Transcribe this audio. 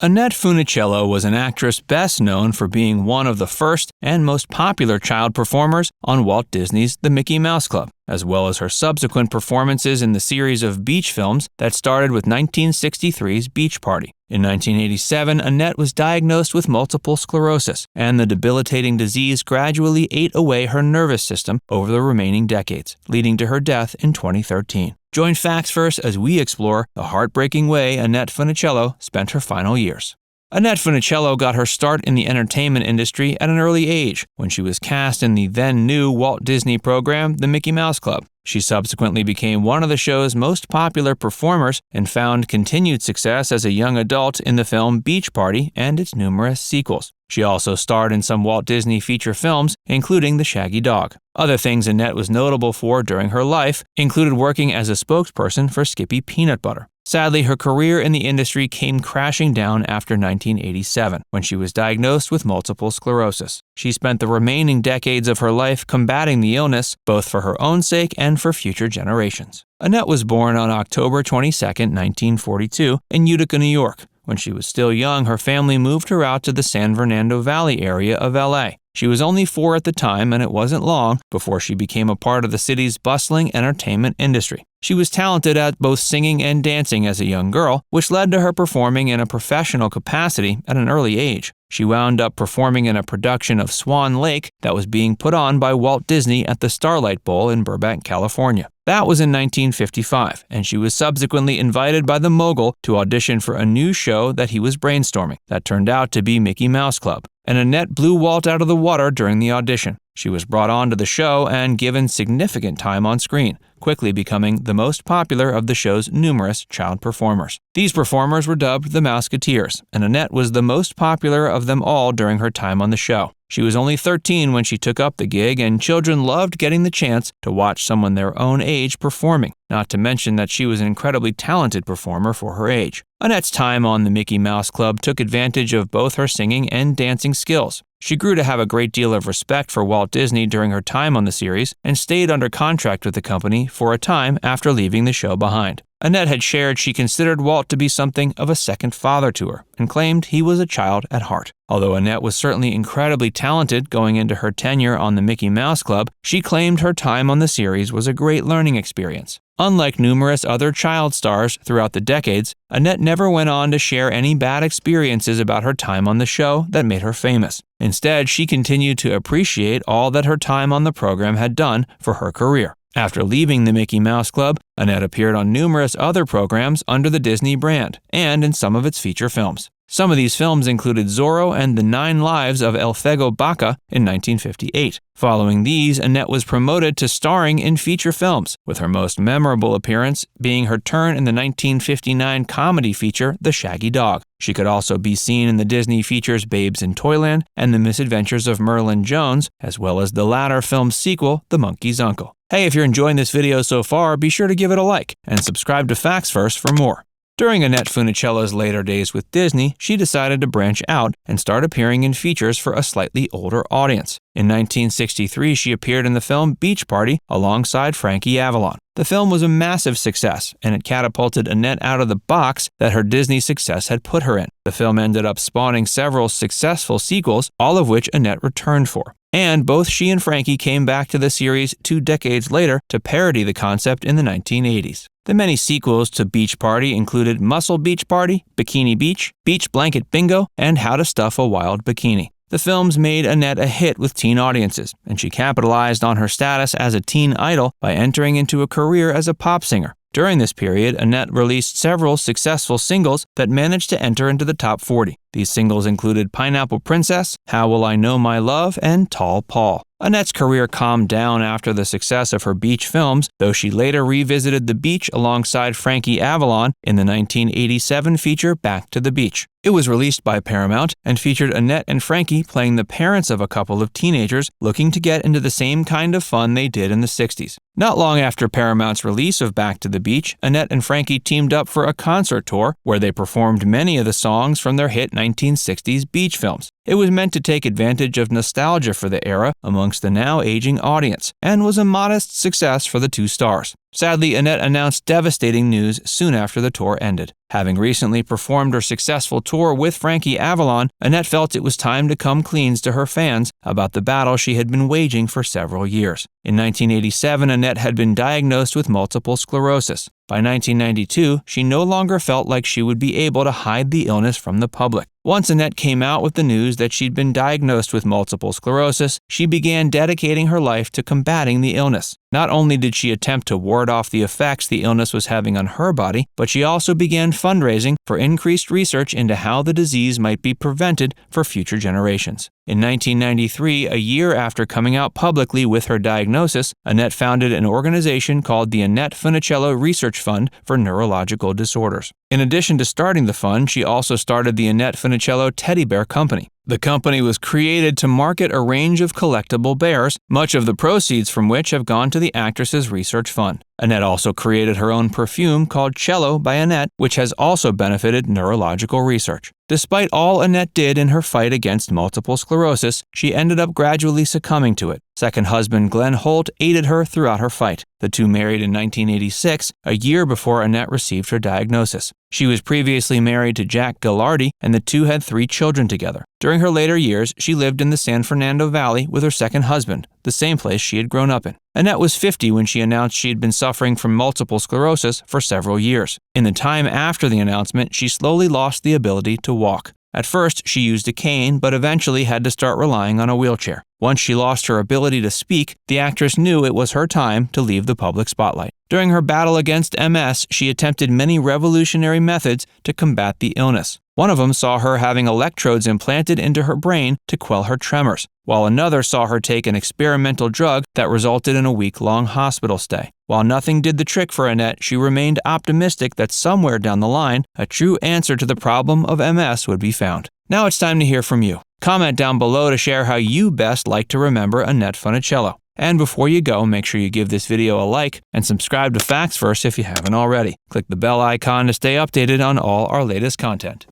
Annette Funicello was an actress best known for being one of the first and most popular child performers on Walt Disney's The Mickey Mouse Club, as well as her subsequent performances in the series of beach films that started with 1963's Beach Party. In 1987, Annette was diagnosed with multiple sclerosis, and the debilitating disease gradually ate away her nervous system over the remaining decades, leading to her death in 2013. Join Facts First as we explore the heartbreaking way Annette Funicello spent her final years. Annette Funicello got her start in the entertainment industry at an early age when she was cast in the then-new Walt Disney program, The Mickey Mouse Club. She subsequently became one of the show's most popular performers and found continued success as a young adult in the film Beach Party and its numerous sequels. She also starred in some Walt Disney feature films, including The Shaggy Dog. Other things Annette was notable for during her life included working as a spokesperson for Skippy Peanut Butter. Sadly, her career in the industry came crashing down after 1987, when she was diagnosed with multiple sclerosis. She spent the remaining decades of her life combating the illness, both for her own sake and for future generations. Annette was born on October 22, 1942, in Utica, New York. When she was still young, her family moved her out to the San Fernando Valley area of LA. She was only 4 at the time, and it wasn't long before she became a part of the city's bustling entertainment industry. She was talented at both singing and dancing as a young girl, which led to her performing in a professional capacity at an early age. She wound up performing in a production of Swan Lake that was being put on by Walt Disney at the Starlight Bowl in Burbank, California. That was in 1955, and she was subsequently invited by the mogul to audition for a new show that he was brainstorming that turned out to be Mickey Mouse Club. And Annette blew Walt out of the water during the audition. She was brought onto the show and given significant time on screen, quickly becoming the most popular of the show's numerous child performers. These performers were dubbed the Mouseketeers, and Annette was the most popular of them all during her time on the show. She was only 13 when she took up the gig, and children loved getting the chance to watch someone their own age performing, not to mention that she was an incredibly talented performer for her age. Annette's time on the Mickey Mouse Club took advantage of both her singing and dancing skills. She grew to have a great deal of respect for Walt Disney during her time on the series and stayed under contract with the company for a time after leaving the show behind. Annette had shared she considered Walt to be something of a second father to her and claimed he was a child at heart. Although Annette was certainly incredibly talented going into her tenure on the Mickey Mouse Club, she claimed her time on the series was a great learning experience. Unlike numerous other child stars throughout the decades, Annette never went on to share any bad experiences about her time on the show that made her famous. Instead, she continued to appreciate all that her time on the program had done for her career. After leaving the Mickey Mouse Club, Annette appeared on numerous other programs under the Disney brand and in some of its feature films. Some of these films included Zorro and The 9 Lives of El Fego Baca in 1958. Following these, Annette was promoted to starring in feature films, with her most memorable appearance being her turn in the 1959 comedy feature The Shaggy Dog. She could also be seen in the Disney features Babes in Toyland and The Misadventures of Merlin Jones, as well as the latter film's sequel, The Monkey's Uncle. Hey, if you're enjoying this video so far, be sure to give it a like and subscribe to Facts First for more. During Annette Funicello's later days with Disney, she decided to branch out and start appearing in features for a slightly older audience. In 1963, she appeared in the film Beach Party alongside Frankie Avalon. The film was a massive success, and it catapulted Annette out of the box that her Disney success had put her in. The film ended up spawning several successful sequels, all of which Annette returned for. And both she and Frankie came back to the series 2 decades later to parody the concept in the 1980s. The many sequels to Beach Party included Muscle Beach Party, Bikini Beach, Beach Blanket Bingo, and How to Stuff a Wild Bikini. The films made Annette a hit with teen audiences, and she capitalized on her status as a teen idol by entering into a career as a pop singer. During this period, Annette released several successful singles that managed to enter into the top 40. These singles included Pineapple Princess, How Will I Know My Love, and Tall Paul. Annette's career calmed down after the success of her beach films, though she later revisited the beach alongside Frankie Avalon in the 1987 feature Back to the Beach. It was released by Paramount and featured Annette and Frankie playing the parents of a couple of teenagers looking to get into the same kind of fun they did in the 60s. Not long after Paramount's release of Back to the Beach, Annette and Frankie teamed up for a concert tour where they performed many of the songs from their hit 1960s beach films. It was meant to take advantage of nostalgia for the era amongst the now aging audience, and was a modest success for the two stars. Sadly, Annette announced devastating news soon after the tour ended. Having recently performed her successful tour with Frankie Avalon, Annette felt it was time to come clean to her fans about the battle she had been waging for several years. In 1987, Annette had been diagnosed with multiple sclerosis. By 1992, she no longer felt like she would be able to hide the illness from the public. Once Annette came out with the news that she'd been diagnosed with multiple sclerosis, she began dedicating her life to combating the illness. Not only did she attempt to ward off the effects the illness was having on her body, but she also began fundraising for increased research into how the disease might be prevented for future generations. In 1993, a year after coming out publicly with her diagnosis, Annette founded an organization called the Annette Funicello Research Fund for Neurological Disorders. In addition to starting the fund, she also started the Annette Funicello Teddy Bear Company. The company was created to market a range of collectible bears, much of the proceeds from which have gone to the actress's research fund. Annette also created her own perfume called Cello by Annette, which has also benefited neurological research. Despite all Annette did in her fight against multiple sclerosis, she ended up gradually succumbing to it. Second husband Glenn Holt aided her throughout her fight. The two married in 1986, a year before Annette received her diagnosis. She was previously married to Jack Gilardi, and the two had 3 children together. During her later years, she lived in the San Fernando Valley with her second husband, the same place she had grown up in. Annette was 50 when she announced she had been suffering from multiple sclerosis for several years. In the time after the announcement, she slowly lost the ability to walk. At first, she used a cane, but eventually had to start relying on a wheelchair. Once she lost her ability to speak, the actress knew it was her time to leave the public spotlight. During her battle against MS, she attempted many revolutionary methods to combat the illness. One of them saw her having electrodes implanted into her brain to quell her tremors, while another saw her take an experimental drug that resulted in a week-long hospital stay. While nothing did the trick for Annette, she remained optimistic that somewhere down the line, a true answer to the problem of MS would be found. Now it's time to hear from you. Comment down below to share how you best like to remember Annette Funicello. And before you go, make sure you give this video a like and subscribe to Facts Verse if you haven't already. Click the bell icon to stay updated on all our latest content.